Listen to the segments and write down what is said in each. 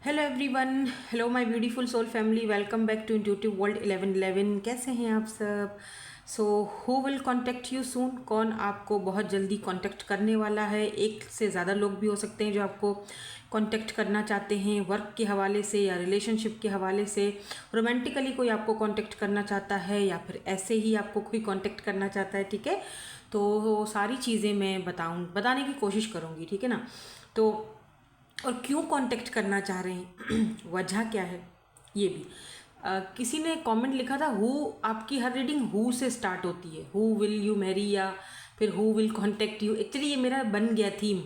Hello everyone, hello my beautiful soul family, welcome back to intuitive world 1111। कैसे हैं आप सब? So who will contact you soon? कौन आपको बहुत जल्दी कांटेक्ट करने वाला है? एक से ज़्यादा लोग भी हो सकते हैं जो आपको कांटेक्ट करना चाहते हैं, वर्क के हवाले से या रिलेशनशिप के हवाले से। रोमांटिकली कोई आपको कांटेक्ट करना चाहता है या फिर ऐसे ही आपको कोई कांटेक्ट करना चाहता है, ठीक है? तो सारी चीज़ें मैं बताने की कोशिश करूँगी, ठीक है ना? तो और क्यों कांटेक्ट करना चाह रहे हैं वजह क्या है ये भी। किसी ने कमेंट लिखा था, हु, आपकी हर रीडिंग हु से स्टार्ट होती है, हु विल यू मैरी या फिर who will contact you. Actually ये मेरा बन गया थीम,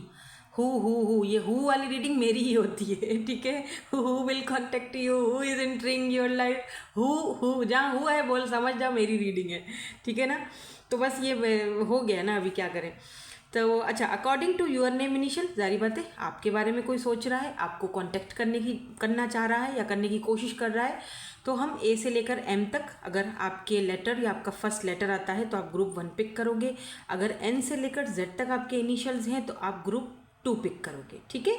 हु ये हु वाली रीडिंग मेरी ही होती है, ठीक है? Who will contact you, who is entering your life, who जहाँ हु है बोल समझ जाओ मेरी रीडिंग है, ठीक है ना? तो बस ये हो गया ना, अभी क्या करें। तो अच्छा, according to your name initial, जारी बात है आपके बारे में कोई सोच रहा है, आपको कांटेक्ट करना चाह रहा है या करने की कोशिश कर रहा है, तो हम ए से लेकर एम तक, अगर आपके लेटर या आपका फर्स्ट लेटर आता है तो आप ग्रुप 1 पिक करोगे। अगर एन से लेकर जेड तक आपके इनिशियल्स हैं तो आप ग्रुप 2 पिक करोगे, ठीक है?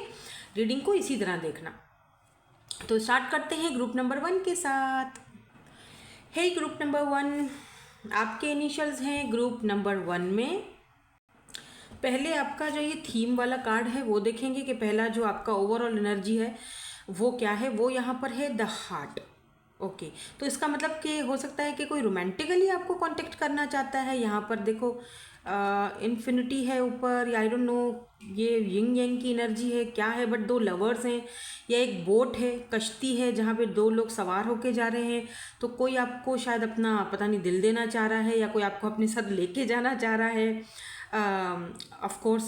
रीडिंग को इसी तरह देखना। तो स्टार्ट करते हैं ग्रुप नंबर 1 के साथ। हे ग्रुप नंबर 1, आपके इनिशियल्स हैं ग्रुप नंबर 1 में। पहले आपका जो ये थीम वाला कार्ड है वो देखेंगे कि पहला जो आपका ओवरऑल एनर्जी है वो क्या है। वो यहाँ पर है द हार्ट। ओके, तो इसका मतलब कि हो सकता है कि कोई रोमांटिकली आपको कांटेक्ट करना चाहता है। यहाँ पर देखो इन्फिनिटी है ऊपर, या आई डोंट नो ये यिंग यांग की एनर्जी है क्या है, बट 2 लवर्स हैं, या एक बोट है, कश्ती है जहाँ पे 2 लोग सवार होके जा रहे हैं। तो कोई आपको शायद अपना पता नहीं दिल देना चाह रहा है, या कोई आपको अपने साथ लेके जाना चाह रहा है, ऑफ कोर्स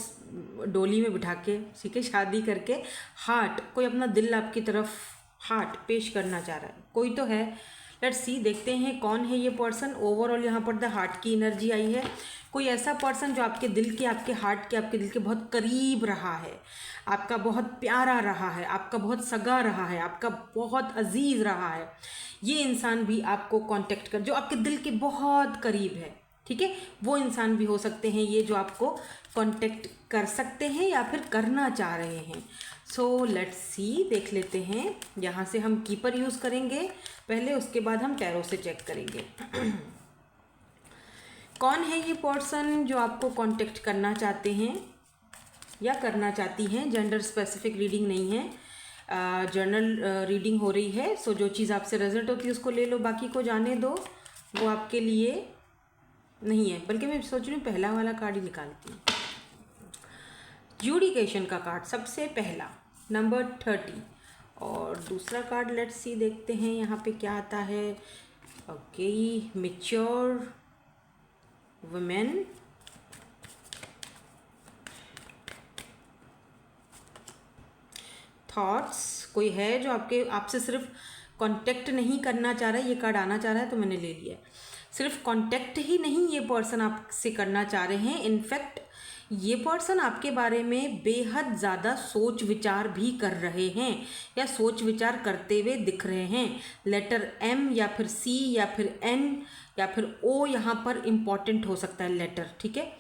डोली में बिठा के, ठीक है, शादी करके। हार्ट, कोई अपना दिल आपकी तरफ हार्ट पेश करना चाह रहा है, कोई तो है। लेट्स सी, देखते हैं कौन है ये पर्सन। ओवरऑल यहाँ पर द हार्ट की एनर्जी आई है। कोई ऐसा पर्सन जो आपके दिल के, आपके हार्ट के, आपके दिल के बहुत करीब रहा है, आपका बहुत प्यारा रहा है, आपका बहुत सगा रहा है, आपका बहुत अजीज रहा है। ये इंसान भी आपको कांटेक्ट कर, जो आपके दिल के बहुत करीब है, ठीक है, वो इंसान भी हो सकते हैं ये जो आपको कांटेक्ट कर सकते हैं या फिर करना चाह रहे हैं। सो लेट्स सी, देख लेते हैं। यहाँ से हम कीपर यूज़ करेंगे पहले, उसके बाद हम टैरो से चेक करेंगे कौन है ये पर्सन जो आपको कांटेक्ट करना चाहते हैं या करना चाहती हैं। जेंडर स्पेसिफिक रीडिंग नहीं है, जर्नल रीडिंग हो रही है। सो जो चीज़ आपसे रिजल्ट होती है उसको ले लो, बाकी को जाने दो, वो आपके लिए नहीं है। बल्कि मैं सोच रही हूँ पहला वाला कार्ड ही निकालती हूँ। ज्यूडिकेशन का कार्ड सबसे पहला, नंबर 30। और दूसरा कार्ड लेट्स सी, देखते हैं यहाँ पे क्या आता है। ओके, मैच्योर वुमेन, थॉट्स, कोई है जो आपसे सिर्फ कांटेक्ट नहीं करना चाह रहा है। ये कार्ड आना चाह रहा है तो मैंने ले लिया। सिर्फ कांटेक्ट ही नहीं ये पर्सन आपसे करना चाह रहे हैं, इनफैक्ट ये पर्सन आपके बारे में बेहद ज़्यादा सोच विचार भी कर रहे हैं या सोच विचार करते हुए दिख रहे हैं। लेटर एम या फिर सी या फिर एन या फिर ओ यहाँ पर इम्पॉर्टेंट हो सकता है लेटर, ठीक है?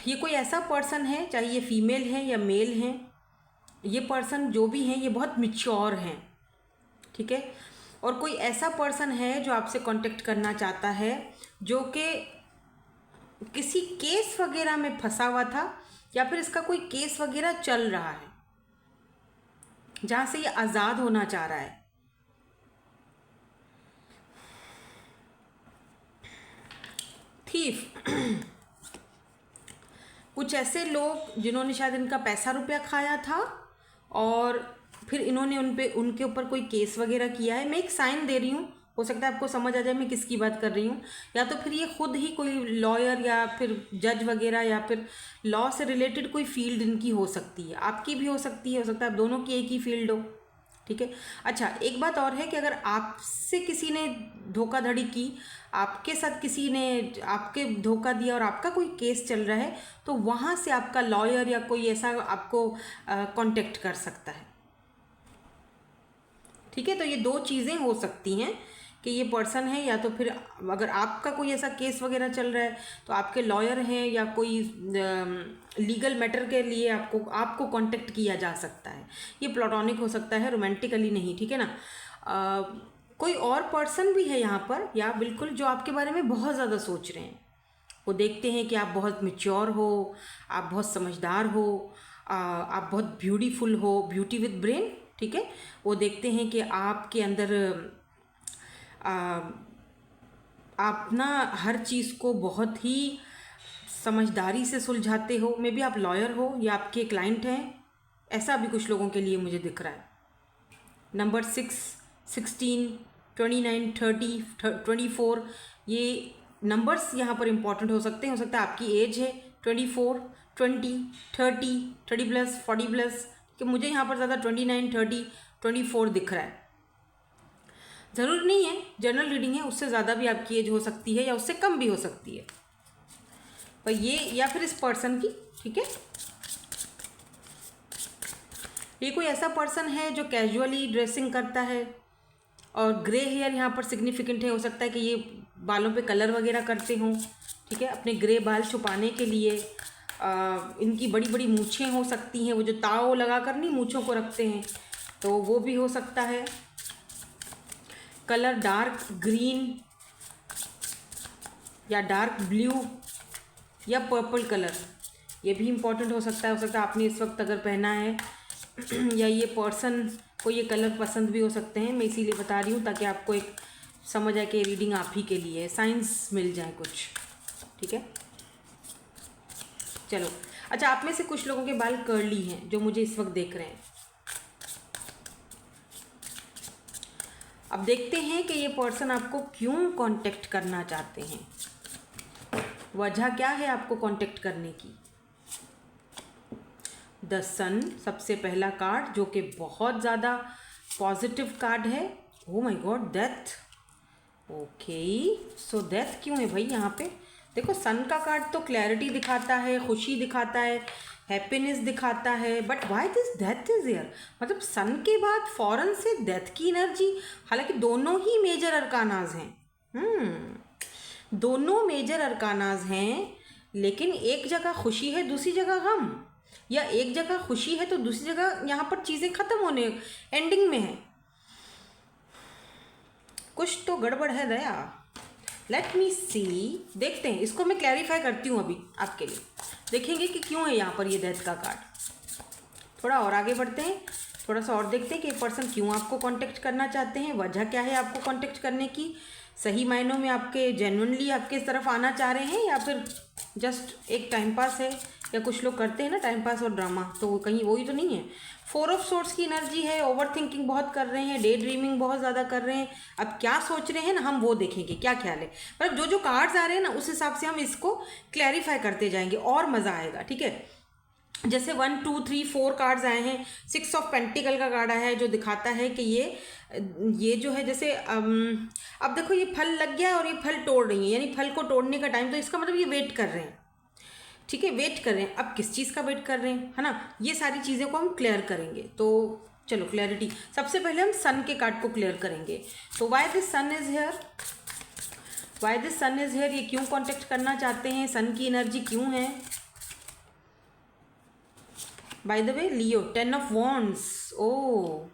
ये कोई ऐसा पर्सन है, चाहे ये फीमेल है या मेल है, ये पर्सन जो भी हैं ये बहुत मैच्योर हैं, ठीक है? और कोई ऐसा पर्सन है जो आपसे कांटेक्ट करना चाहता है जो कि किसी केस वगैरह में फंसा हुआ था, या फिर इसका कोई केस वगैरह चल रहा है जहां से ये आज़ाद होना चाह रहा है। थीफ कुछ ऐसे लोग जिन्होंने शायद इनका पैसा रुपया खाया था और फिर इन्होंने उनके ऊपर कोई केस वगैरह किया है। मैं एक साइन दे रही हूँ, हो सकता है आपको समझ आ जाए मैं किसकी बात कर रही हूँ। या तो फिर ये खुद ही कोई लॉयर या फिर जज वगैरह या फिर लॉ से रिलेटेड कोई फील्ड इनकी हो सकती है, आपकी भी हो सकती है, हो सकता है आप दोनों की एक ही फील्ड हो, ठीक है? अच्छा, एक बात और है कि अगर आपसे किसी ने धोखाधड़ी की, आपके साथ किसी ने आपके धोखा दिया और आपका कोई केस चल रहा है, तो वहाँ से आपका लॉयर या कोई ऐसा आपको कांटेक्ट कर सकता है, ठीक है? तो ये 2 चीज़ें हो सकती हैं कि ये पर्सन है, या तो फिर अगर आपका कोई ऐसा केस वगैरह चल रहा है तो आपके लॉयर हैं या कोई लीगल मैटर के लिए आपको कांटेक्ट किया जा सकता है। ये प्लेटोनिक हो सकता है, रोमांटिकली नहीं, ठीक है ना। कोई और पर्सन भी है यहाँ पर, या बिल्कुल जो आपके बारे में बहुत ज़्यादा सोच रहे हैं। वो देखते हैं कि आप बहुत मैच्योर हो, आप बहुत समझदार हो, आप बहुत ब्यूटीफुल हो, ब्यूटी विद ब्रेन, ठीक है। वो देखते हैं कि आपके अंदर आप ना हर चीज़ को बहुत ही समझदारी से सुलझाते हो। मे बी आप लॉयर हो या आपके क्लाइंट हैं, ऐसा भी कुछ लोगों के लिए मुझे दिख रहा है। नंबर 6, 16, 29, 30, 24, ये नंबर्स यहाँ पर इम्पॉर्टेंट हो सकते हैं। हो सकता है आपकी एज है 24, 20, 30 प्लस, 40 प्लस, कि मुझे यहाँ पर ज़्यादा 29, 30, 24 दिख रहा है। ज़रूर नहीं है, जनरल रीडिंग है, उससे ज़्यादा भी आपकी एज हो सकती है या उससे कम भी हो सकती है, पर ये या फिर इस पर्सन की, ठीक है। ये कोई ऐसा पर्सन है जो कैजुअली ड्रेसिंग करता है, और ग्रे हेयर यहाँ पर सिग्निफिकेंट है। हो सकता है कि ये बालों पे कलर वगैरह करते हों, ठीक है, अपने ग्रे बाल छुपाने के लिए। इनकी बड़ी बड़ी मूछें हो सकती हैं, वो जो ताव लगा कर नहीं मूछों को रखते हैं, तो वो भी हो सकता है। कलर डार्क ग्रीन या डार्क ब्लू या पर्पल कलर, ये भी इम्पॉर्टेंट हो सकता है। हो सकता है आपने इस वक्त अगर पहना है या ये पर्सन को ये कलर पसंद भी हो सकते हैं। मैं इसीलिए बता रही हूँ ताकि आपको एक समझ आए कि रीडिंग आप ही के लिए है, साइंस मिल जाए कुछ, ठीक है। चलो, अच्छा, आप में से कुछ लोगों के बाल कर्ली हैं जो मुझे इस वक्त देख रहे हैं। अब देखते हैं कि ये पर्सन आपको क्यों कांटेक्ट करना चाहते हैं, वजह क्या है आपको कांटेक्ट करने की। द सन सबसे पहला कार्ड, जो कि बहुत ज़्यादा पॉजिटिव कार्ड है। Oh my God, death. Okay, so death क्यों है भाई यहाँ पे? देखो, सन का कार्ड तो क्लैरिटी दिखाता है, खुशी दिखाता है, हैप्पीनेस दिखाता है, but why this death is here? मतलब सन के बाद फौरन से डेथ की एनर्जी। हालांकि दोनों ही मेजर अरकानाज हैं, दोनों मेजर अरकानाज हैं, लेकिन एक जगह खुशी है, दूसरी जगह गम, या एक जगह खुशी है तो दूसरी जगह यहाँ पर चीज़ें ख़त्म होने एंडिंग में है। कुछ तो गड़बड़ है दया। लेट मी सी, देखते हैं, इसको मैं क्लैरिफाई करती हूँ अभी आपके लिए, देखेंगे कि क्यों है यहाँ पर ये डेथ का कार्ड। थोड़ा और आगे बढ़ते हैं, थोड़ा सा और देखते हैं कि ये पर्सन क्यों आपको कांटेक्ट करना चाहते हैं, वजह क्या है आपको कांटेक्ट करने की। सही मायनों में आपके जेन्युइनली आपके तरफ आना चाह रहे हैं, या फिर जस्ट एक टाइम पास है, या कुछ लोग करते हैं ना टाइम पास और ड्रामा, तो कहीं वही तो नहीं है। 4 ऑफ सोर्ट्स की एनर्जी है, ओवर थिंकिंग बहुत कर रहे हैं, डे ड्रीमिंग बहुत ज़्यादा कर रहे हैं। अब क्या सोच रहे हैं ना, हम वो देखेंगे क्या ख्याल है। मतलब जो जो कार्ड्स आ रहे हैं ना, उस हिसाब से हम इसको क्लैरिफाई करते जाएंगे और मज़ा आएगा, ठीक है। जैसे 1, 2, 3, 4 कार्ड्स आए हैं। 6 ऑफ पेंटिकल का कार्ड आया है, जो दिखाता है कि ये जो है, जैसे अब देखो, ये फल लग गया और ये फल तोड़ रही है, यानी फल को तोड़ने का टाइम, तो इसका मतलब ये वेट कर रहे हैं, ठीक है, वेट कर रहे हैं। अब किस चीज़ का वेट कर रहे हैं, है ना, ये सारी चीज़ें को हम क्लियर करेंगे। तो चलो, क्लैरिटी सबसे पहले हम सन के कार्ड को क्लियर करेंगे। तो why this sun is here, why this sun is here, ये क्यों कांटेक्ट करना चाहते हैं, सन की एनर्जी क्यों है। By the way, Leo 10 of wands. ओ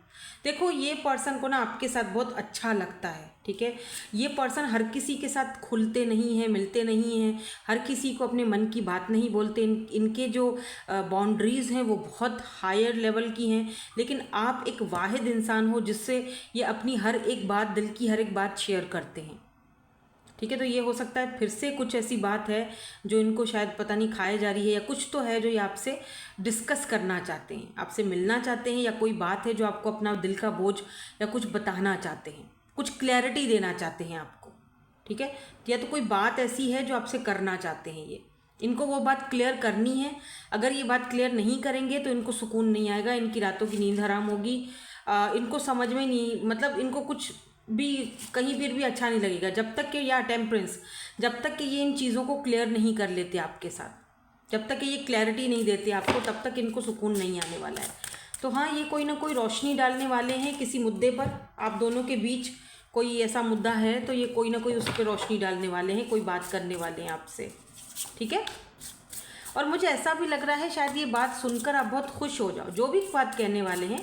देखो, ये पर्सन को ना आपके साथ बहुत अच्छा लगता है, ठीक है। ये पर्सन हर किसी के साथ खुलते नहीं हैं, मिलते नहीं हैं, हर किसी को अपने मन की बात नहीं बोलते। इनके जो बाउंड्रीज़ हैं वो बहुत हायर लेवल की हैं, लेकिन आप एक वाहिद इंसान हो जिससे ये अपनी हर एक बात, दिल की हर एक बात शेयर करते हैं, ठीक है। तो ये हो सकता है फिर से कुछ ऐसी बात है जो इनको शायद पता नहीं खाए जा रही है, या कुछ तो है जो ये आपसे डिस्कस करना चाहते हैं, आपसे मिलना चाहते हैं, या कोई बात है जो आपको अपना दिल का बोझ या कुछ बताना चाहते हैं, कुछ क्लैरिटी देना चाहते हैं आपको, ठीक है। या तो कोई बात ऐसी है जो आपसे करना चाहते हैं, ये इनको वो बात क्लियर करनी है। अगर ये बात क्लियर नहीं करेंगे तो इनको सुकून नहीं आएगा, इनकी रातों की नींद हराम होगी, इनको समझ में नहीं, मतलब इनको कुछ भी कहीं फिर भी अच्छा नहीं लगेगा जब तक कि, या टेम्परेंस, जब तक कि ये इन चीज़ों को क्लियर नहीं कर लेते आपके साथ, जब तक कि ये क्लैरिटी नहीं देते आपको, तब तक इनको सुकून नहीं आने वाला है। तो हाँ, ये कोई ना कोई रोशनी डालने वाले हैं किसी मुद्दे पर, आप दोनों के बीच कोई ऐसा मुद्दा है तो ये कोई ना कोई उस पर रोशनी डालने वाले हैं, कोई बात करने वाले हैं आपसे, ठीक है। और मुझे ऐसा भी लग रहा है शायद ये बात सुनकर आप बहुत खुश हो जाओ, जो भी बात कहने वाले हैं,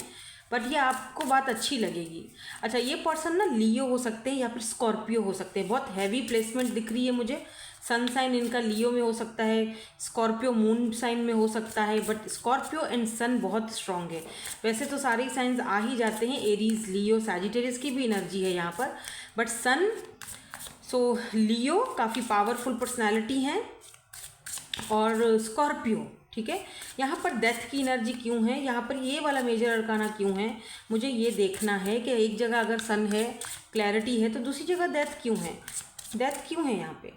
बट ये आपको बात अच्छी लगेगी। अच्छा, ये पर्सन ना लियो हो सकते हैं या फिर स्कॉर्पियो हो सकते हैं। बहुत हैवी प्लेसमेंट दिख रही है मुझे। सन साइन इनका लियो में हो सकता है, स्कॉर्पियो मून साइन में हो सकता है, बट स्कॉर्पियो एंड सन बहुत स्ट्रांग है। वैसे तो सारे साइंस आ ही जाते हैं, एरीज, लियो, सैजिटेरियस की भी एनर्जी है यहाँ पर, बट सन, सो लियो काफ़ी पावरफुल पर्सनैलिटी हैं, और स्कॉर्पियो, ठीक है। यहाँ पर डेथ की एनर्जी क्यों है, यहाँ पर ये वाला मेजर अरकाना क्यों है, मुझे ये देखना है कि एक जगह अगर सन है, क्लैरिटी है, तो दूसरी जगह डेथ क्यों है, डेथ क्यों है यहाँ पे।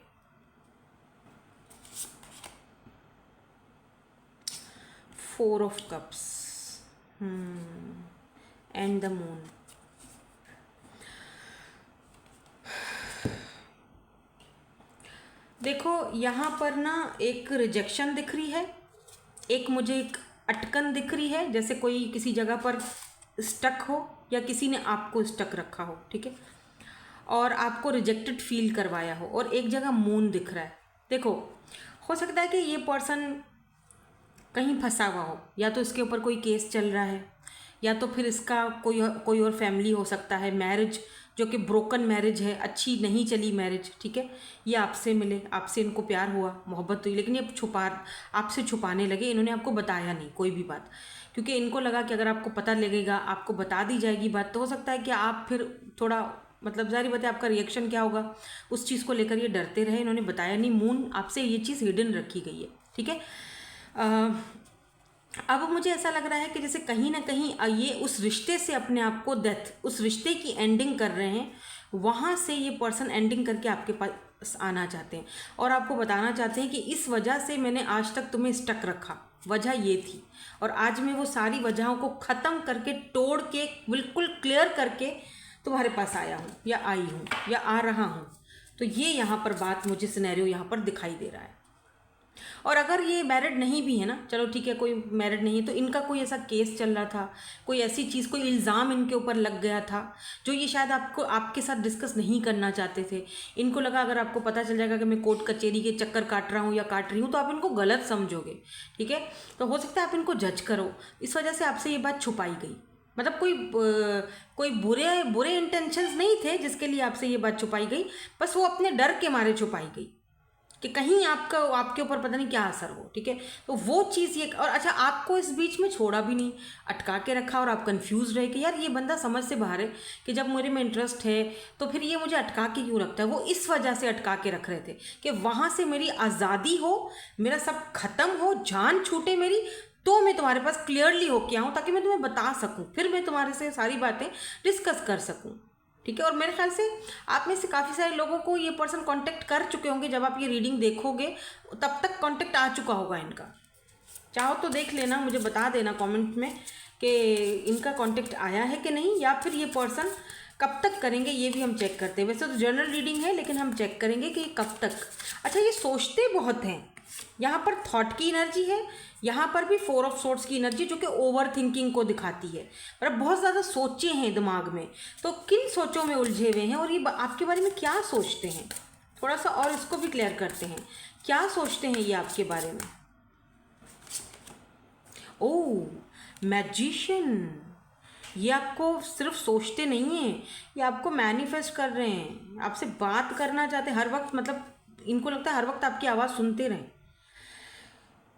4 of cups and the moon. देखो यहाँ पर ना एक रिजेक्शन दिख रही है, एक मुझे एक अटकन दिख रही है, जैसे कोई किसी जगह पर स्टक हो या किसी ने आपको स्टक रखा हो, ठीक है, और आपको रिजेक्टेड फील करवाया हो, और एक जगह मून दिख रहा है। देखो, हो सकता है कि ये पर्सन कहीं फंसा हुआ हो, या तो इसके ऊपर कोई केस चल रहा है, या तो फिर इसका कोई और फैमिली हो सकता है, मैरिज जो कि ब्रोकन मैरिज है, अच्छी नहीं चली मैरिज, ठीक है। ये आपसे मिले, आपसे इनको प्यार हुआ, मोहब्बत हुई, लेकिन ये आपसे छुपाने लगे, इन्होंने आपको बताया नहीं कोई भी बात, क्योंकि इनको लगा कि अगर आपको पता लगेगा, आपको बता दी जाएगी बात, तो हो सकता है कि आप फिर थोड़ा, मतलब जाहिर बात है आपका रिएक्शन क्या होगा, उस चीज़ को लेकर ये डरते रहे, इन्होंने बताया नहीं। मून आपसे ये चीज़ हिडन रखी गई है, ठीक है। अब मुझे ऐसा लग रहा है कि जैसे कहीं ना कहीं ये उस रिश्ते से अपने आप को डेथ, उस रिश्ते की एंडिंग कर रहे हैं, वहाँ से ये पर्सन एंडिंग करके आपके पास आना चाहते हैं, और आपको बताना चाहते हैं कि इस वजह से मैंने आज तक तुम्हें स्टक रखा, वजह ये थी, और आज मैं वो सारी वजहों को ख़त्म करके, तोड़ के, बिल्कुल क्लियर करके तुम्हारे पास आया हूँ, या आई हूँ, या आ रहा हूँ। तो ये यहाँ पर बात, मुझे सिनेरियो यहाँ पर दिखाई दे रहा है। और अगर ये मैरिड नहीं भी है ना, चलो ठीक है, कोई मैरिड नहीं है, तो इनका कोई ऐसा केस चल रहा था, कोई ऐसी चीज़, कोई इल्ज़ाम इनके ऊपर लग गया था जो ये शायद आपके साथ डिस्कस नहीं करना चाहते थे। इनको लगा अगर आपको पता चल जाएगा कि मैं कोर्ट कचहरी के चक्कर काट रहा हूँ या काट रही हूँ, तो आप इनको गलत समझोगे, ठीक है। तो हो सकता है आप इनको जज करो, इस वजह से आपसे ये बात छुपाई गई। मतलब कोई बुरे इंटेंशंस नहीं थे जिसके लिए आपसे ये बात छुपाई गई, बस वो अपने डर के मारे छुपाई गई कि कहीं आपके ऊपर पता नहीं क्या असर हो, ठीक है। तो वो चीज़ ये, और अच्छा, आपको इस बीच में छोड़ा भी नहीं, अटका के रखा, और आप कंफ्यूज रहे कि यार ये बंदा समझ से बाहर है, कि जब मेरे में इंटरेस्ट है तो फिर ये मुझे अटका के क्यों रखता है। वो इस वजह से अटका के रख रहे थे कि वहाँ से मेरी आज़ादी हो, मेरा सब खत्म हो, जान छूटे मेरी, तो मैं तुम्हारे पास क्लियरली होके आऊँ, ताकि मैं तुम्हें बता सकूँ, फिर मैं तुम्हारे से सारी बातें डिस्कस कर सकूँ, ठीक है। और मेरे ख्याल से आप में से काफ़ी सारे लोगों को ये पर्सन कांटेक्ट कर चुके होंगे, जब आप ये रीडिंग देखोगे तब तक कांटेक्ट आ चुका होगा इनका। चाहो तो देख लेना, मुझे बता देना कमेंट में कि इनका कांटेक्ट आया है कि नहीं, या फिर ये पर्सन कब तक करेंगे, ये भी हम चेक करते हैं। वैसे तो जनरल रीडिंग है, लेकिन हम चेक करेंगे कि कब तक। अच्छा, ये सोचते बहुत हैं, यहाँ पर थॉट की एनर्जी है, यहाँ पर भी 4 ऑफ सोर्ड्स की एनर्जी, जो कि ओवर थिंकिंग को दिखाती है, मतलब बहुत ज़्यादा सोचे हैं दिमाग में। तो किन सोचों में उलझे हुए हैं, और ये आपके बारे में क्या सोचते हैं, थोड़ा सा और इसको भी क्लियर करते हैं, क्या सोचते हैं ये आपके बारे में। ओह, मैजिशियन, ये आपको सिर्फ सोचते नहीं हैं, ये आपको मैनिफेस्ट कर रहे हैं, आपसे बात करना चाहते हैं हर वक्त, मतलब इनको लगता है हर वक्त आपकी आवाज़ सुनते रहें।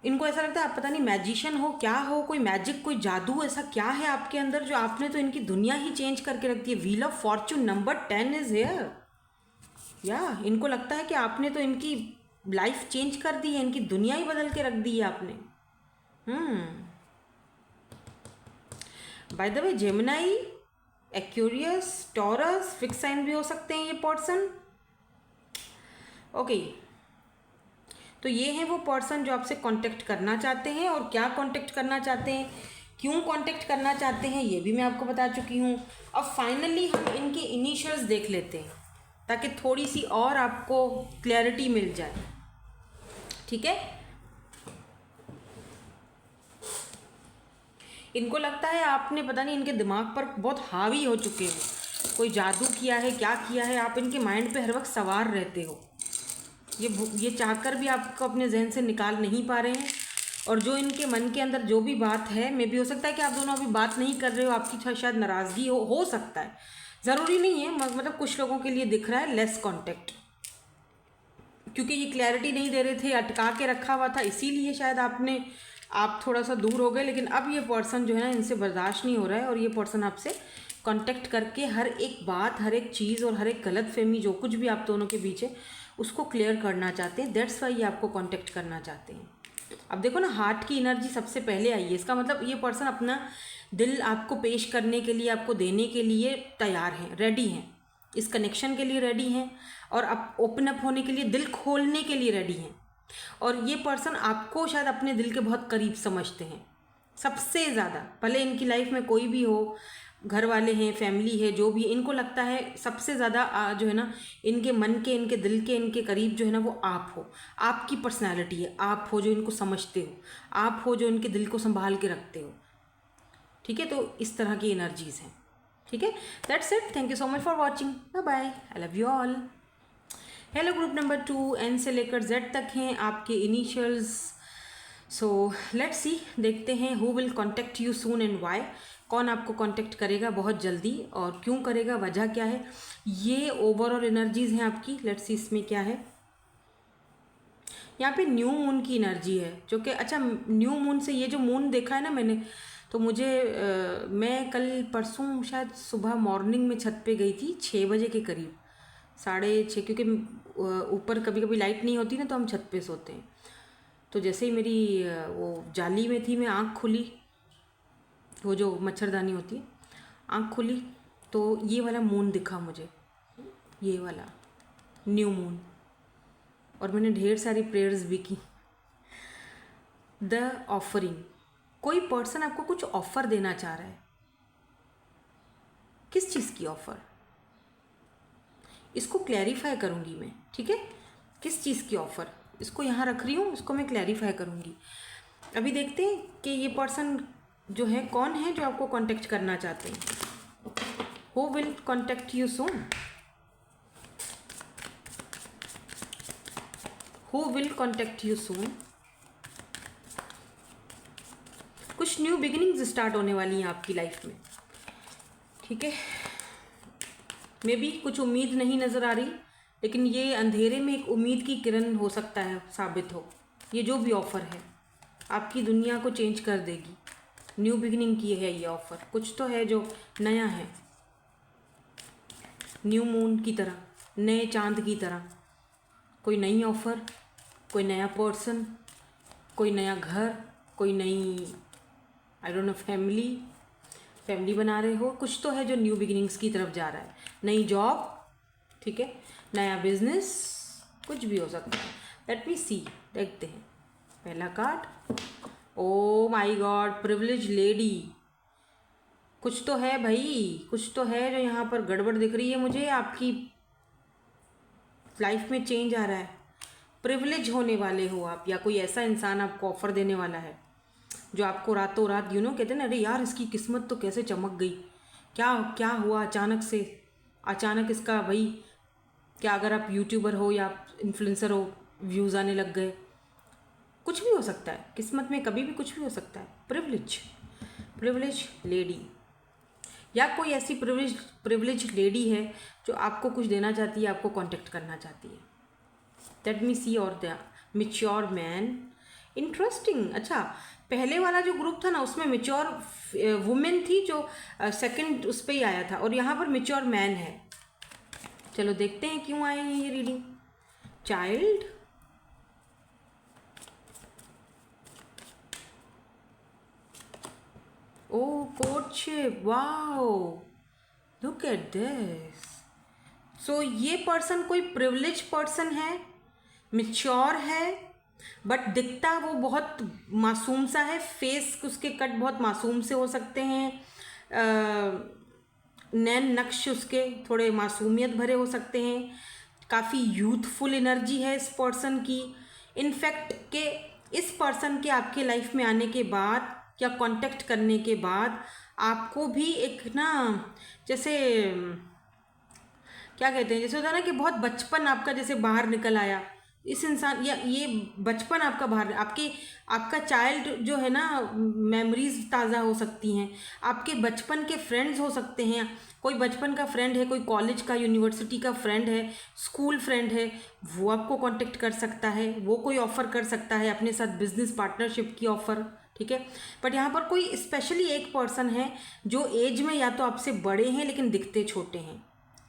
इनको ऐसा लगता है आप पता नहीं मैजिशियन हो, क्या हो, कोई मैजिक, कोई जादू, ऐसा क्या है आपके अंदर जो आपने तो इनकी दुनिया ही चेंज करके रख दी है। Wheel of Fortune number 10 is here. या इनको लगता है कि आपने तो इनकी लाइफ चेंज कर दी है, इनकी दुनिया ही बदल के रख दी है आपने। By the way, Gemini, Aquarius, Taurus, fix sign भी हो सकते हैं ये पर्सन। ओके, तो ये हैं वो पर्सन जो आपसे कांटेक्ट करना चाहते हैं, और क्या कांटेक्ट करना चाहते हैं, क्यों कांटेक्ट करना चाहते हैं, ये भी मैं आपको बता चुकी हूँ। अब फाइनली हम इनके इनिशियल्स देख लेते हैं, ताकि थोड़ी सी और आपको क्लैरिटी मिल जाए, ठीक है। इनको लगता है आपने पता नहीं इनके दिमाग पर बहुत हावी हो चुके हो, कोई जादू किया है, क्या किया है, आप इनके माइंड पे हर वक्त सवार रहते हो। ये चाहकर भी आपको अपने जहन से निकाल नहीं पा रहे हैं। और जो इनके मन के अंदर जो भी बात है, मे भी हो सकता है कि आप दोनों अभी बात नहीं कर रहे हो, आपकी शायद नाराज़गी हो सकता है, ज़रूरी नहीं है। मतलब कुछ लोगों के लिए दिख रहा है लेस कांटेक्ट, क्योंकि ये क्लैरिटी नहीं दे रहे थे, अटका के रखा हुआ था, इसीलिए शायद आप थोड़ा सा दूर हो गए। लेकिन अब ये पर्सन जो है ना, इनसे बर्दाश्त नहीं हो रहा है और ये पर्सन आपसे कांटेक्ट करके हर एक बात, हर एक चीज़ और हर एक गलतफहमी जो कुछ भी आप दोनों के बीच है उसको क्लियर करना चाहते हैं। दैट्स वाई ये आपको कांटेक्ट करना चाहते हैं। अब देखो ना, हार्ट की एनर्जी सबसे पहले आई है। इसका मतलब ये पर्सन अपना दिल आपको पेश करने के लिए, आपको देने के लिए तैयार हैं, रेडी हैं, इस कनेक्शन के लिए रेडी हैं और आप ओपन अप होने के लिए, दिल खोलने के लिए रेडी हैं। और ये पर्सन आपको शायद अपने दिल के बहुत करीब समझते हैं सबसे ज़्यादा। भले इनकी लाइफ में कोई भी हो, घर वाले हैं, फैमिली है, जो भी, इनको लगता है सबसे ज़्यादा जो है ना, इनके मन के, इनके दिल के, इनके करीब जो है ना, वो आप हो, आपकी पर्सनालिटी है, आप हो जो इनको समझते हो, आप हो जो इनके दिल को संभाल के रखते हो। ठीक है, तो इस तरह की एनर्जीज़ हैं। ठीक है, that's it. Thank you so much for watching. Bye bye, I love you all. Hello, group number 2 N से लेकर जेड तक हैं आपके इनिशियल्स। सो लेट्स सी, देखते हैं who will contact you soon and Y. कौन आपको कांटेक्ट करेगा बहुत जल्दी और क्यों करेगा, वजह क्या है। ये ओवरऑल एनर्जीज हैं आपकी। लेट्स सी इसमें क्या है। यहाँ पे न्यू मून की एनर्जी है, जो कि अच्छा, न्यू मून से ये जो मून देखा है ना मैंने, तो मुझे मैं कल परसों शायद सुबह मॉर्निंग में छत पे गई थी 6 बजे के करीब, 6:30, क्योंकि ऊपर कभी कभी लाइट नहीं होती ना, तो हम छत पे सोते हैं। तो जैसे ही मेरी वो जाली में थी, मैं आँख खुली, वो जो मच्छरदानी होती है, आँख खुली तो ये वाला मून दिखा मुझे, ये वाला न्यू मून। और मैंने ढेर सारी प्रेयर्स भी की। द ऑफरिंग, कोई पर्सन आपको कुछ ऑफर देना चाह रहा है। किस चीज़ की ऑफर, इसको क्लैरिफाई करूँगी मैं। ठीक है, किस चीज़ की ऑफर, इसको यहाँ रख रही हूँ, इसको मैं क्लैरिफाई करूँगी। अभी देखते हैं कि ये पर्सन जो है कौन है जो आपको कांटेक्ट करना चाहते हैं। Who will contact you soon, who will contact you सून। कुछ न्यू बिगिनिंग्स स्टार्ट होने वाली हैं आपकी लाइफ में। ठीक है, मे बी कुछ उम्मीद नहीं नज़र आ रही, लेकिन ये अंधेरे में एक उम्मीद की किरण हो सकता है, साबित हो। ये जो भी ऑफ़र है आपकी दुनिया को चेंज कर देगी। न्यू बिगिनिंग की है ये ऑफ़र, कुछ तो है जो नया है, न्यू मून की तरह, नए चांद की तरह। कोई नई ऑफ़र, कोई नया पर्सन, कोई नया घर, कोई नई आई डोंट नो फैमिली बना रहे हो। कुछ तो है जो न्यू बिगिनिंग्स की तरफ जा रहा है। नई जॉब, ठीक है, नया बिजनेस, कुछ भी हो सकता है। लेट मी सी, देखते हैं पहला card. Oh my God, privilege lady. कुछ तो है भाई, कुछ तो है जो यहाँ पर गड़बड़ दिख रही है मुझे। आपकी लाइफ में चेंज आ रहा है, प्रिविलेज होने वाले हो आप, या कोई ऐसा इंसान आपको ऑफ़र देने वाला है जो आपको रातों रात, कहते हैं ना, अरे यार इसकी किस्मत तो कैसे चमक गई, क्या क्या हुआ अचानक से, अचानक इसका भाई, क्या अगर आप यूट्यूबर हो या इन्फ्लुएंसर हो, व्यूज़ आने लग गए। कुछ भी हो सकता है किस्मत में, कभी भी कुछ भी हो सकता है। प्रिविलेज लेडी, या कोई ऐसी प्रिविलेज लेडी है जो आपको कुछ देना चाहती है, आपको कांटेक्ट करना चाहती है। लेट मी सी। और द मैच्योर मैन, इंटरेस्टिंग। अच्छा, पहले वाला जो ग्रुप था ना, उसमें मैच्योर वुमेन थी जो सेकंड उस पर ही आया था, और यहाँ पर मैच्योर मैन है। चलो देखते हैं क्यों आए हैं ये रीडिंग। चाइल्ड, ओ courtship, wow, look at this. So ये पर्सन कोई प्रिविलेज पर्सन है, मैच्योर है, बट दिखता वो बहुत मासूम सा है। फेस उसके कट बहुत मासूम से हो सकते हैं, नैन नक्श उसके थोड़े मासूमियत भरे हो सकते हैं। काफ़ी यूथफुल एनर्जी है इस पर्सन की। इनफैक्ट के इस पर्सन के आपके लाइफ में आने के बाद या कांटेक्ट करने के बाद आपको भी एक ना, जैसे क्या कहते हैं, जैसे होता है ना कि बहुत बचपन आपका जैसे बाहर निकल आया, इस इंसान या ये बचपन आपका बाहर, आपका चाइल्ड जो है ना, मेमोरीज ताज़ा हो सकती हैं, आपके बचपन के फ्रेंड्स हो सकते हैं। कोई बचपन का फ्रेंड है, कोई कॉलेज का यूनिवर्सिटी का फ्रेंड है, स्कूल फ्रेंड है, वो आपको कांटेक्ट कर सकता है, वो कोई ऑफ़र कर सकता है अपने साथ बिजनेस पार्टनरशिप की ऑफ़र, ठीक है। बट यहाँ पर कोई स्पेशली एक पर्सन है जो एज में या तो आपसे बड़े हैं लेकिन दिखते छोटे हैं,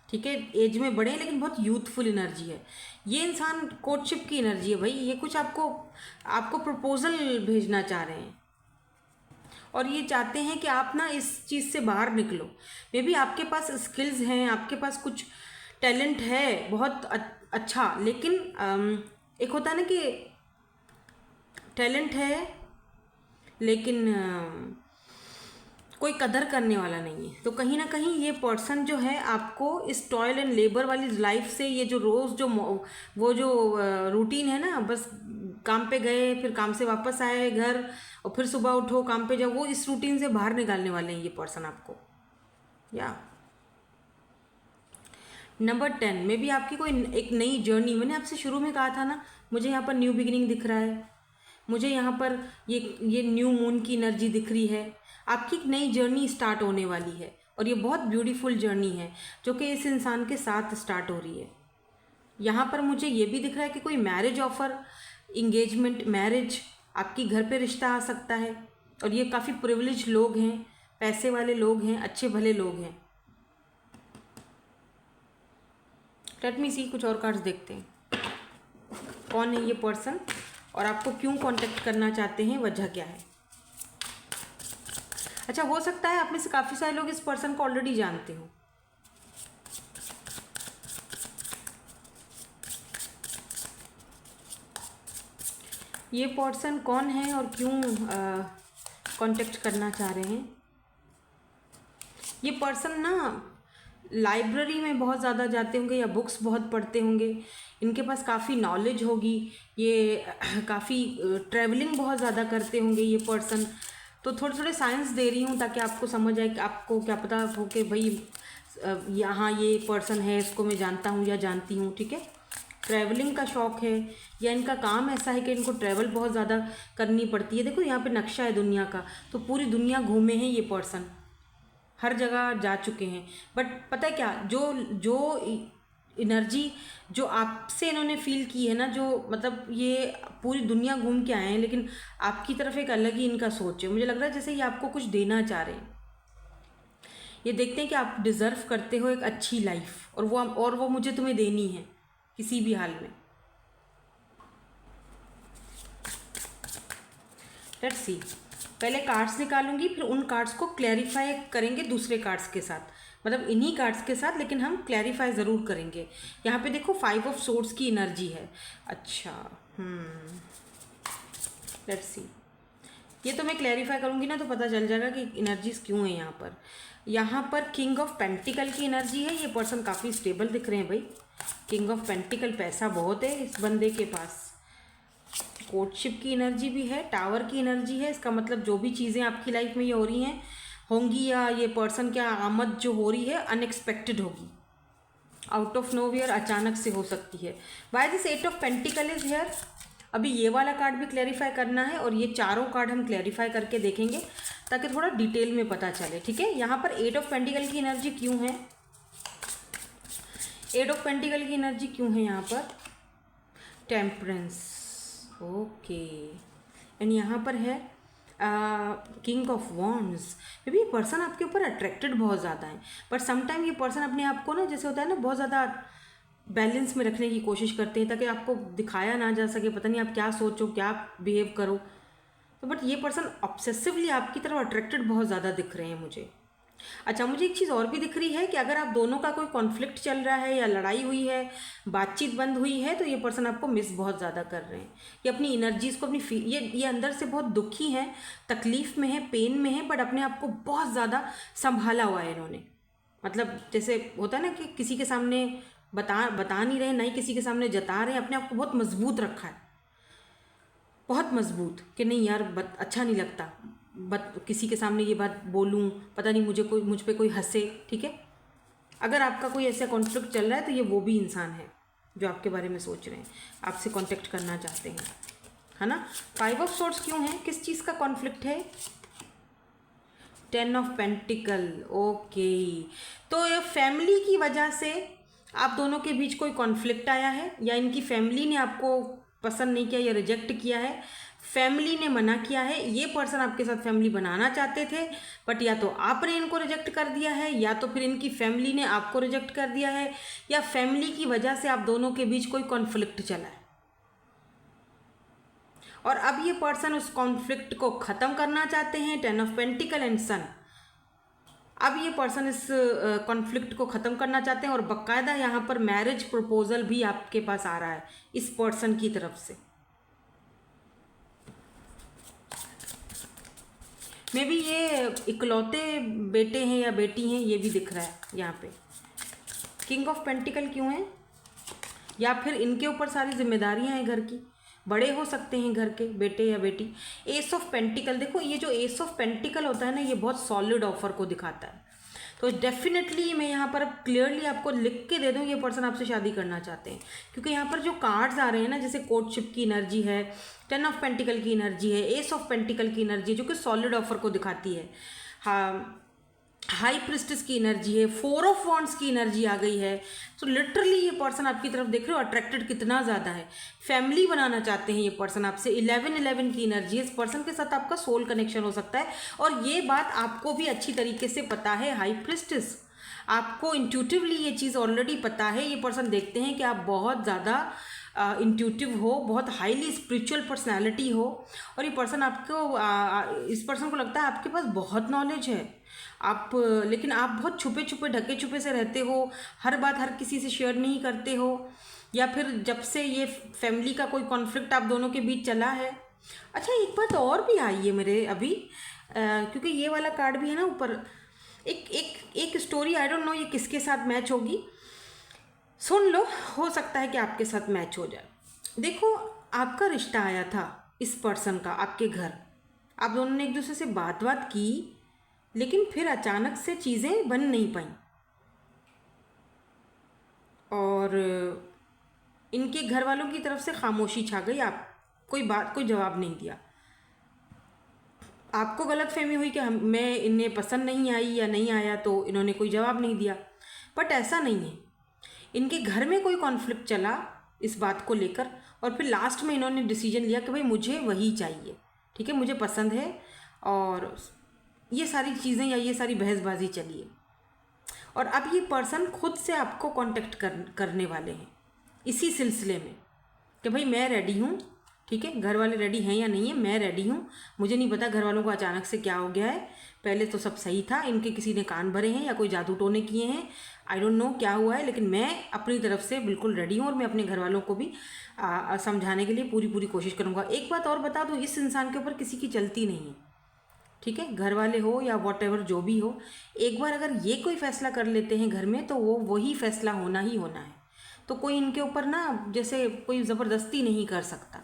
ठीक है, एज में बड़े हैं लेकिन बहुत यूथफुल एनर्जी है। ये इंसान कोर्टशिप की एनर्जी है भाई, ये कुछ आपको आपको प्रपोजल भेजना चाह रहे हैं और ये चाहते हैं कि आप ना इस चीज़ से बाहर निकलो। मे बी आपके पास स्किल्स हैं, आपके पास कुछ टैलेंट है बहुत अच्छा, लेकिन एक होता है ना कि टैलेंट है लेकिन कोई कदर करने वाला नहीं है। तो कहीं ना कहीं ये पर्सन जो है आपको इस टॉयल एंड लेबर वाली लाइफ से, ये जो रोज़ जो वो जो रूटीन है ना, बस काम पे गए फिर काम से वापस आए घर और फिर सुबह उठो काम पे जाओ, वो इस रूटीन से बाहर निकालने वाले हैं ये पर्सन आपको। या नंबर 10 में भी आपकी कोई एक नई जर्नी, मैंने आपसे शुरू में कहा था ना, मुझे यहाँ पर न्यू बिगिनिंग दिख रहा है, मुझे यहाँ पर ये न्यू मून की एनर्जी दिख रही है। आपकी एक नई जर्नी स्टार्ट होने वाली है और ये बहुत ब्यूटीफुल जर्नी है जो कि इस इंसान के साथ स्टार्ट हो रही है। यहाँ पर मुझे ये भी दिख रहा है कि कोई मैरिज ऑफर, इंगेजमेंट, मैरिज, आपकी घर पे रिश्ता आ सकता है और ये काफ़ी प्रिविलेज लोग हैं, पैसे वाले लोग हैं, अच्छे भले लोग हैं। लेट मी सी, कुछ और कार्ड्स देखते हैं। कौन है ये पर्सन और आपको क्यों कांटेक्ट करना चाहते हैं, वजह क्या है। अच्छा, हो सकता है आप में से काफ़ी सारे लोग इस पर्सन को ऑलरेडी जानते हो। ये पर्सन कौन है और क्यों कांटेक्ट करना चाह रहे हैं। ये पर्सन ना लाइब्रेरी में बहुत ज़्यादा जाते होंगे या बुक्स बहुत पढ़ते होंगे, इनके पास काफ़ी नॉलेज होगी, ये काफ़ी ट्रैवलिंग बहुत ज़्यादा करते होंगे ये पर्सन। तो थोड़े थोड़े साइंस दे रही हूँ ताकि आपको समझ आए कि आपको क्या पता हो कि भाई यहाँ ये पर्सन है, इसको मैं जानता हूँ या जानती हूँ, ठीक है। ट्रैवलिंग का शौक़ है या इनका काम ऐसा है कि इनको ट्रैवल बहुत ज़्यादा करनी पड़ती है। देखो यहाँ पे नक्शा है दुनिया का, तो पूरी दुनिया घूमे हैं ये पर्सन, हर जगह जा चुके हैं। बट पता है क्या, जो जो एनर्जी जो आपसे इन्होंने फील की है ना, जो मतलब ये पूरी दुनिया घूम के आए हैं लेकिन आपकी तरफ एक अलग ही इनका सोच है। मुझे लग रहा है जैसे ये आपको कुछ देना चाह रहे हैं। ये देखते हैं कि आप डिज़र्व करते हो एक अच्छी लाइफ और वो मुझे तुम्हें देनी है किसी भी हाल में। लेट्स सी, पहले कार्ड्स निकालूंगी फिर उन कार्ड्स को क्लैरिफाई करेंगे दूसरे कार्ड्स के साथ, मतलब इन्हीं कार्ड्स के साथ, लेकिन हम क्लैरिफाई ज़रूर करेंगे। यहाँ पे देखो 5 ऑफ सोर्ड्स की एनर्जी है। अच्छा, लेट्स सी, ये तो मैं क्लैरिफाई करूँगी ना तो पता चल जाएगा कि एनर्जीज क्यों है यहाँ पर। यहाँ पर किंग ऑफ पेंटिकल की एनर्जी है। ये पर्सन काफ़ी स्टेबल दिख रहे हैं भाई। किंग ऑफ पेंटिकल, पैसा बहुत है इस बंदे के पास। कोर्टशिप की एनर्जी भी है, टावर की एनर्जी है। इसका मतलब जो भी चीज़ें आपकी लाइफ में ये हो रही हैं होंगी, या ये पर्सन क्या आमद जो हो रही है अनएक्सपेक्टेड होगी, आउट ऑफ नोवेयर, अचानक से हो सकती है। Why this 8 of pentacle is here. अभी ये वाला कार्ड भी क्लैरिफाई करना है और ये चारों कार्ड हम क्लैरिफाई करके देखेंगे ताकि थोड़ा डिटेल में पता चले, ठीक है। यहाँ पर 8 ऑफ पेंटिकल की एनर्जी क्यों है, 8 ऑफ पेंटिकल की एनर्जी क्यों है यहाँ पर, टेम्परेंस, ओके। एंड यहाँ पर है king of wands. May be ये पर्सन आपके ऊपर अट्रैक्टेड बहुत ज़्यादा है, बट समटाइम ये पर्सन अपने आप को ना, जैसे होता है ना, बहुत ज़्यादा बैलेंस में रखने की कोशिश करते हैं ताकि आपको दिखाया ना जा सके, पता नहीं आप क्या सोचो, क्या बिहेव करो। तो बट ये पर्सन ऑब्सेसिवली आपकी तरफ अट्रैक्टेड बहुत ज़्यादा दिख रहे हैं मुझे। अच्छा, मुझे एक चीज़ और भी दिख रही है कि अगर आप दोनों का कोई कॉन्फ्लिक्ट चल रहा है या लड़ाई हुई है, बातचीत बंद हुई है, तो ये पर्सन आपको मिस बहुत ज़्यादा कर रहे हैं। ये अपनी एनर्जीज़ को ये अंदर से बहुत दुखी हैं, तकलीफ़ में है, पेन में है, बट अपने आप को बहुत ज़्यादा संभाला हुआ है इन्होंने। मतलब जैसे होता है ना कि किसी के सामने बता नहीं रहे, नहीं किसी के सामने जता रहे हैं, अपने आप को बहुत मजबूत रखा है, बहुत मजबूत, कि नहीं यार अच्छा नहीं लगता किसी के सामने ये बात बोलूं, पता नहीं मुझ पे कोई हंसे, ठीक है। अगर आपका कोई ऐसा कॉन्फ्लिक्ट चल रहा है तो ये वो भी इंसान है जो आपके बारे में सोच रहे हैं, आपसे कांटेक्ट करना चाहते हैं, है ना। 5 ऑफ सोर्ड्स क्यों है, किस चीज़ का कॉन्फ्लिक्ट है? 10 ऑफ पेंटिकल। ओके, तो ये फैमिली की वजह से आप दोनों के बीच कोई कॉन्फ्लिक्ट आया है, या इनकी फैमिली ने आपको पसंद नहीं किया या रिजेक्ट किया है, फैमिली ने मना किया है। ये पर्सन आपके साथ फैमिली बनाना चाहते थे, बट या तो आपने इनको रिजेक्ट कर दिया है, या तो फिर इनकी फैमिली ने आपको रिजेक्ट कर दिया है, या फैमिली की वजह से आप दोनों के बीच कोई कॉन्फ्लिक्ट चला है। और अब ये पर्सन उस कॉन्फ्लिक्ट को ख़त्म करना चाहते हैं। 10 ऑफ पेंटिकल एंड सन। अब ये पर्सन इस कॉन्फ्लिक्ट को ख़त्म करना चाहते हैं, और बाकायदा यहाँ पर मैरिज प्रपोजल भी आपके पास आ रहा है इस पर्सन की तरफ से। मे बी ये इकलौते बेटे हैं या बेटी हैं, ये भी दिख रहा है यहाँ पे। किंग ऑफ पेंटिकल क्यों है? या फिर इनके ऊपर सारी जिम्मेदारियां हैं घर की, बड़े हो सकते हैं घर के, बेटे या बेटी। एस ऑफ पेंटिकल, देखो ये जो एस ऑफ पेंटिकल होता है ना, ये बहुत सॉलिड ऑफर को दिखाता है। तो डेफिनेटली मैं यहाँ पर अब क्लियरली आपको लिख के दे दूँ, ये पर्सन आपसे शादी करना चाहते हैं, क्योंकि यहाँ पर जो कार्ड्स आ रहे हैं ना, जैसे कोर्टशिप की एनर्जी है, 10 ऑफ पेंटिकल की एनर्जी है, एस ऑफ पेंटिकल की एनर्जी, जो कि सॉलिड ऑफर को दिखाती है। हाँ, हाई प्रिस्टेस की एनर्जी है, 4 ऑफ वॉन्ड्स की एनर्जी आ गई है। सो लिटरली ये पर्सन आपकी तरफ देख रहे हो, अट्रैक्टेड कितना ज़्यादा है, फैमिली बनाना चाहते हैं ये पर्सन आपसे। 11 की एनर्जी है, इस पर्सन के साथ आपका सोल कनेक्शन हो सकता है, और ये बात आपको भी अच्छी तरीके से पता है। हाई प्रिस्टेस, आपको इंट्यूटिवली ये चीज़ ऑलरेडी पता है। ये पर्सन देखते हैं कि आप बहुत ज़्यादा इंट्यूटिव हो, बहुत हाईली स्पिरिचुअल पर्सनैलिटी हो, और ये पर्सन आपको इस पर्सन को लगता है आपके पास बहुत नॉलेज है आप, लेकिन आप बहुत छुपे छुपे ढके छुपे से रहते हो, हर बात हर किसी से शेयर नहीं करते हो, या फिर जब से ये फैमिली का कोई कॉन्फ्लिक्ट आप दोनों के बीच चला है। अच्छा, एक बात और भी आई है मेरे अभी, क्योंकि ये वाला कार्ड भी है ना ऊपर, एक स्टोरी, आई डोंट नो ये किसके साथ मैच होगी, सुन लो, हो सकता है कि आपके साथ मैच हो जाए। देखो, आपका रिश्ता आया था इस पर्सन का आपके घर, आप दोनों ने एक दूसरे से बात की, लेकिन फिर अचानक से चीज़ें बन नहीं पाई, और इनके घर वालों की तरफ से खामोशी छा गई, आप कोई जवाब नहीं दिया। आपको गलतफहमी हुई कि मैं इन्हें पसंद नहीं आई या नहीं आया, तो इन्होंने कोई जवाब नहीं दिया। बट ऐसा नहीं है, इनके घर में कोई कॉन्फ्लिक्ट चला इस बात को लेकर, और फिर लास्ट में इन्होंने डिसीजन लिया कि भाई मुझे वही चाहिए, ठीक है, मुझे पसंद है, और ये सारी चीज़ें या ये सारी बहसबाजी चली है। और अब ये पर्सन खुद से आपको कांटेक्ट करने वाले हैं इसी सिलसिले में कि भाई मैं रेडी हूँ, ठीक है, घर वाले रेडी हैं या नहीं है, मैं रेडी हूँ। मुझे नहीं पता घर वालों को अचानक से क्या हो गया है, पहले तो सब सही था, इनके किसी ने कान भरे हैं या कोई जादू टोने किए हैं, आई डोंट नो क्या हुआ है, लेकिन मैं अपनी तरफ से बिल्कुल रेडी हूँ, और मैं अपने घर वालों को भी समझाने के लिए पूरी कोशिश करूँगा। एक बात और बता दूँ, इस इंसान के ऊपर किसी की चलती नहीं है, ठीक है, घर वाले हो या वॉटएवर जो भी हो, एक बार अगर ये कोई फैसला कर लेते हैं घर में, तो वो वही फैसला होना ही होना है। तो कोई इनके ऊपर ना जैसे कोई ज़बरदस्ती नहीं कर सकता,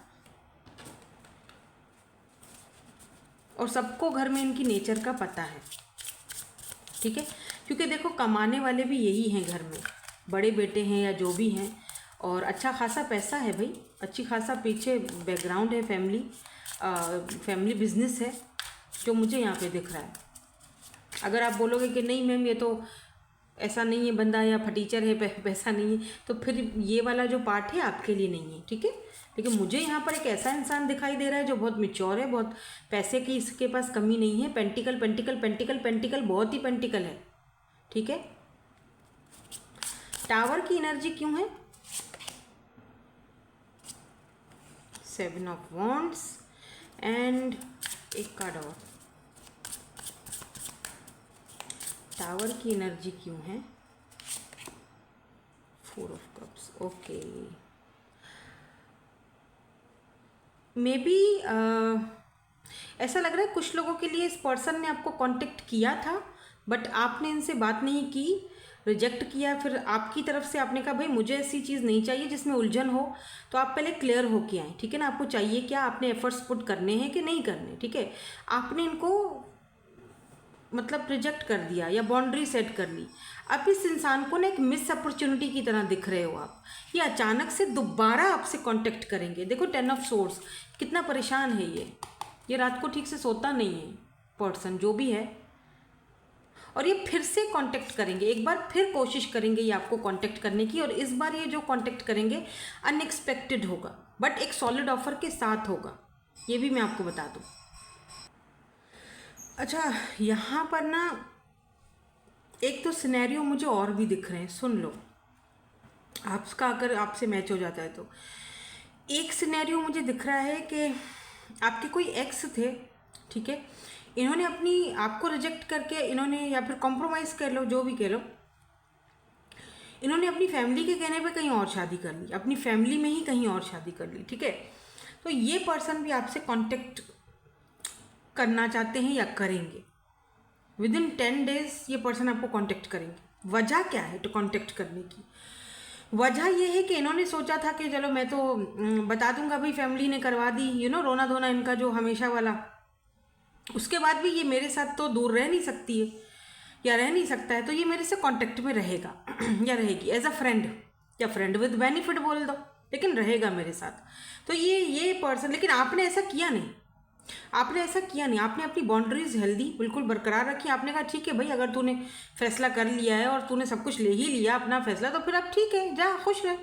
और सबको घर में इनकी नेचर का पता है, ठीक है, क्योंकि देखो कमाने वाले भी यही हैं घर में, बड़े बेटे हैं या जो भी हैं, और अच्छा खासा पैसा है भाई, अच्छी खासा पीछे बैकग्राउंड है, फैमिली बिजनेस है जो मुझे यहाँ पे दिख रहा है। अगर आप बोलोगे कि नहीं मैम ये तो ऐसा नहीं है, बंदा या फटीचर है, पैसा नहीं है, तो फिर ये वाला जो पार्ट है आपके लिए नहीं है, ठीक है। लेकिन मुझे यहाँ पर एक ऐसा इंसान दिखाई दे रहा है जो बहुत मैच्योर है, बहुत पैसे की इसके पास कमी नहीं है, पेंटिकल पेंटिकल पेंटिकल पेंटिकल, बहुत ही पेंटिकल है, ठीक है। टावर की एनर्जी क्यों है? 7 ऑफ वॉन्ड्स एंड एक कार्ड और, टावर की एनर्जी क्यों है? 4 of cups. Okay, may be ऐसा लग रहा है कुछ लोगों के लिए इस पर्सन ने आपको कांटेक्ट किया था, बट आपने इनसे बात नहीं की, रिजेक्ट किया, फिर आपकी तरफ से आपने कहा भाई मुझे ऐसी चीज़ नहीं चाहिए जिसमें उलझन हो, तो आप पहले क्लियर हो के आए, ठीक है ना, आपको चाहिए क्या, आपने एफर्ट्स पुट करने हैं कि नहीं करने, ठीक है। आपने इनको मतलब रिजेक्ट कर दिया या बाउंड्री सेट कर ली। अब इस इंसान को ना एक मिस अपॉर्चुनिटी की तरह दिख रहे हो आप। ये अचानक से दोबारा आपसे कांटेक्ट करेंगे। देखो 10 ऑफ सोर्स, कितना परेशान है ये रात को ठीक से सोता नहीं है पर्सन जो भी है, और ये फिर से कांटेक्ट करेंगे। एक बार फिर कोशिश करेंगे ये आपको कांटेक्ट करने की, और इस बार ये जो कांटेक्ट करेंगे अनएक्सपेक्टेड होगा, बट एक सॉलिड ऑफर के साथ होगा, ये भी मैं आपको बता दूँ। अच्छा, यहाँ पर ना एक तो सिनेरियो मुझे और भी दिख रहे हैं, सुन लो आपका, अगर आपसे मैच हो जाता है तो। एक सिनेरियो मुझे दिख रहा है कि आपके कोई एक्स थे, ठीक है, इन्होंने अपनी आपको रिजेक्ट करके इन्होंने, या फिर कॉम्प्रोमाइज़ कर लो, जो भी कह लो, इन्होंने अपनी फैमिली के कहने पे कहीं और शादी कर ली, अपनी फैमिली में ही कहीं और शादी कर ली, ठीक है। तो ये पर्सन भी आपसे कांटेक्ट करना चाहते हैं या करेंगे। विद इन 10 डेज ये पर्सन आपको कांटेक्ट करेंगे। वजह क्या है तो कांटेक्ट करने की? वजह ये है कि इन्होंने सोचा था कि चलो मैं तो बता दूंगा भाई, फैमिली ने करवा दी, रोना धोना इनका जो हमेशा वाला, उसके बाद भी ये मेरे साथ तो दूर रह नहीं सकती है या रह नहीं सकता है, तो ये मेरे से कांटेक्ट में रहेगा या रहेगी एज अ फ्रेंड, या फ्रेंड विद बेनिफिट बोल दो, लेकिन रहेगा मेरे साथ। तो ये पर्सन, लेकिन आपने ऐसा किया नहीं, आपने अपनी बाउंड्रीज हेल्दी बिल्कुल बरकरार रखी। आपने कहा ठीक है भाई, अगर तूने फैसला कर लिया है और तूने सब कुछ ले ही लिया अपना फैसला, तो फिर अब ठीक है, जा खुश रह,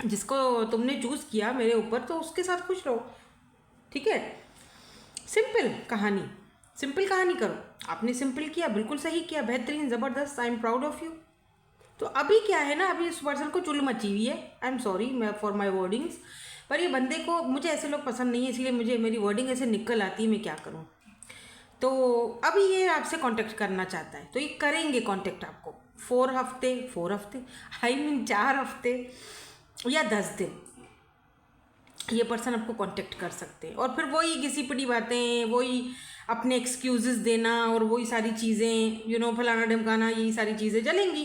जिसको तुमने चूज़ किया मेरे ऊपर, तो उसके साथ खुश रहो, ठीक है। सिंपल कहानी करो। आपने सिंपल किया, बिल्कुल सही किया, बेहतरीन, ज़बरदस्त, I am proud of you. तो अभी क्या है ना, अभी इस पर्सन को चुल मची हुई है, I am sorry for my wordings, पर ये बंदे को, मुझे ऐसे लोग पसंद नहीं है, इसलिए मुझे मेरी वर्डिंग ऐसे निकल आती है, मैं क्या करूँ। तो अभी ये आपसे कांटेक्ट करना चाहता है, तो ये करेंगे कांटेक्ट आपको 4 हफ्ते, आई मीन 4 हफ्ते या 10 दिन ये पर्सन आपको कांटेक्ट कर सकते हैं। और फिर वही घिसी पिटी बातें, वही अपने एक्सक्यूजेस देना, और वही सारी चीज़ें फलाना ढमकाना, यही सारी चीज़ें चलेंगी।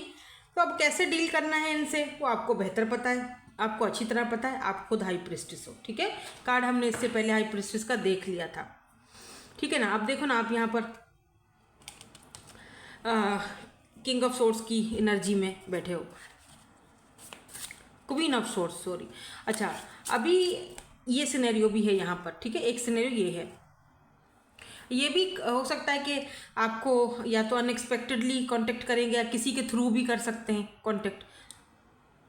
तो अब कैसे डील करना है इनसे, वो आपको बेहतर पता है, आपको अच्छी तरह पता है, आप खुद हाई प्रिस्टेस हो, ठीक है। कार्ड हमने इससे पहले हाई प्रिस्टेस का देख लिया था, ठीक है ना। अब देखो ना, आप यहाँ पर किंग ऑफ सोर्ड्स की एनर्जी में बैठे हो, क्वीन ऑफ सोर्ड्स, सॉरी। अच्छा, अभी ये सिनेरियो भी है यहाँ पर, ठीक है। एक सिनेरियो ये है, ये भी हो सकता है कि आपको या तो अनएक्सपेक्टेडली कांटेक्ट करेंगे, या किसी के थ्रू भी कर सकते हैं कांटेक्ट,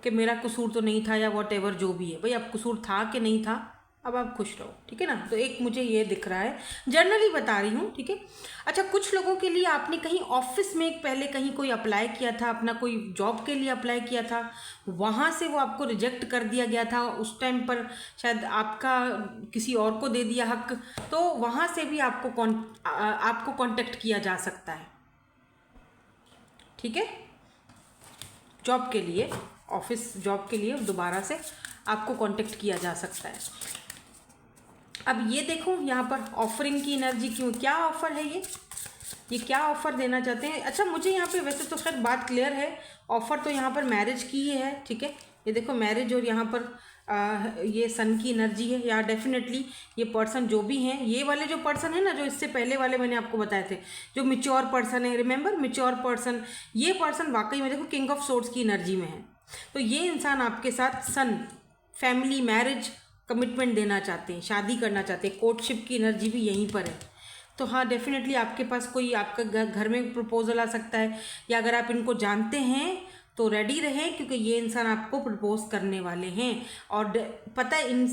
कि मेरा कसूर तो नहीं था, या वॉट एवर जो भी है भाई, अब कसूर था कि नहीं था, अब आप खुश रहो, ठीक है ना। तो एक मुझे ये दिख रहा है, जनरली बता रही हूँ, ठीक है। अच्छा, कुछ लोगों के लिए आपने कहीं ऑफिस में पहले कहीं कोई अप्लाई किया था, अपना कोई जॉब के लिए अप्लाई किया था, वहाँ से वो आपको रिजेक्ट कर दिया गया था, उस टाइम पर शायद आपका किसी और को दे दिया हक, तो वहाँ से भी आपको कॉन्टेक्ट किया जा सकता है, ठीक है। जॉब के लिए, ऑफिस जॉब के लिए दोबारा से आपको कांटेक्ट किया जा सकता है। अब ये देखो यहाँ पर ऑफरिंग की एनर्जी क्यों, क्या ऑफर है ये क्या ऑफ़र देना चाहते हैं। अच्छा, मुझे यहाँ पे वैसे तो खैर बात क्लियर है, ऑफ़र तो यहाँ पर मैरिज की ही है, ठीक है। ये देखो मैरिज, और यहाँ पर ये सन की एनर्जी है। या डेफिनेटली ये पर्सन जो भी हैं, ये वाले जो पर्सन है ना, जो इससे पहले वाले मैंने आपको बताए थे, जो मैच्योर पर्सन है, रिमेंबर मैच्योर पर्सन, ये पर्सन वाकई में देखो किंग ऑफ सोर्ड्स की एनर्जी में है। तो ये इंसान आपके साथ सन, फैमिली, मैरिज, कमिटमेंट देना चाहते हैं, शादी करना चाहते हैं, कोर्टशिप की एनर्जी भी यहीं पर है। तो हाँ, डेफिनेटली आपके पास कोई आपका घर में प्रपोजल आ सकता है, या अगर आप इनको जानते हैं तो रेडी रहें, क्योंकि ये इंसान आपको प्रपोज करने वाले हैं। और पता है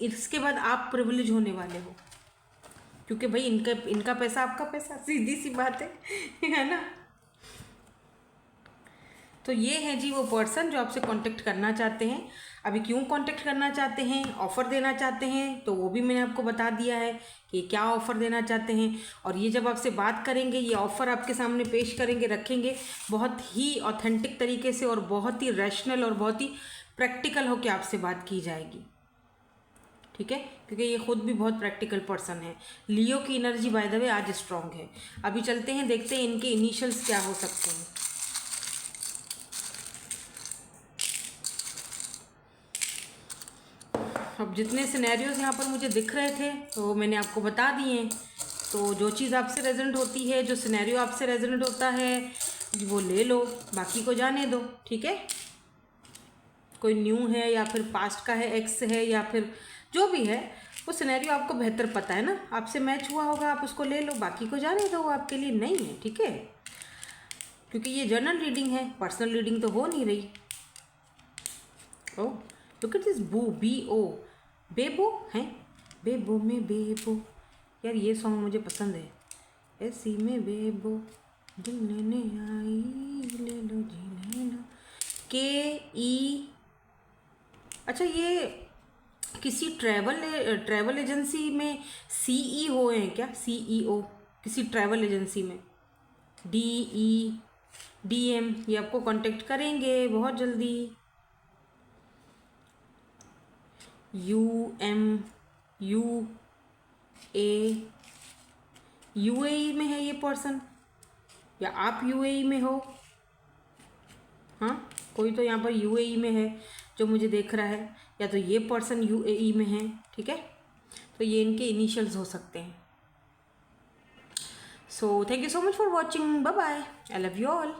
इसके बाद आप प्रिविलेज होने वाले हो, क्योंकि भाई इनका पैसा आपका पैसा, सीधी सी बात है ना। तो ये है जी वो पर्सन जो आपसे कांटेक्ट करना चाहते हैं। अभी क्यों कांटेक्ट करना चाहते हैं, ऑफ़र देना चाहते हैं, तो वो भी मैंने आपको बता दिया है कि क्या ऑफ़र देना चाहते हैं। और ये जब आपसे बात करेंगे, ये ऑफ़र आपके सामने पेश करेंगे, रखेंगे बहुत ही ऑथेंटिक तरीके से, और बहुत ही रैशनल और बहुत ही प्रैक्टिकल हो के आपसे बात की जाएगी, ठीक है, क्योंकि ये खुद भी बहुत प्रैक्टिकल पर्सन है। लियो की एनर्जी बाय द वे आज स्ट्रॉन्ग है। अभी चलते हैं, देखते हैं इनके इनिशियल्स क्या हो सकते हैं। अब जितने सिनेरियोज यहाँ पर मुझे दिख रहे थे तो मैंने आपको बता दिए हैं। तो जो चीज़ आपसे रेजोनेट होती है, जो सिनेरियो आपसे रेजोनेट होता है वो ले लो, बाकी को जाने दो, ठीक है। कोई न्यू है या फिर पास्ट का है, एक्स है या फिर जो भी है, वो सिनेरियो आपको बेहतर पता है ना, आपसे मैच हुआ होगा, आप उसको ले लो, बाकी को जाने दो, वो आपके लिए नहीं है, ठीक है। क्योंकि ये जनरल रीडिंग है, पर्सनल रीडिंग तो हो नहीं रही। ओ लुक एट दिस बू, BO, बेबो है, बेबो में बेबो। यार ये सॉन्ग मुझे पसंद है। ऐसी में बेबो दिल लेने आई, ले लो जी ले लो। KE, अच्छा ये किसी ट्रैवल एजेंसी में CEO हैं क्या, CEO किसी ट्रैवल एजेंसी में, DE DM, ये आपको कांटेक्ट करेंगे बहुत जल्दी। UAE में है ये पर्सन, या आप UAE में हो। हाँ, कोई तो यहाँ पर UAE में है जो मुझे देख रहा है, या तो ये पर्सन UAE में है, ठीक है। तो ये इनके इनिशियल्स हो सकते हैं। So thank you so much for watching, bye bye, I love you all.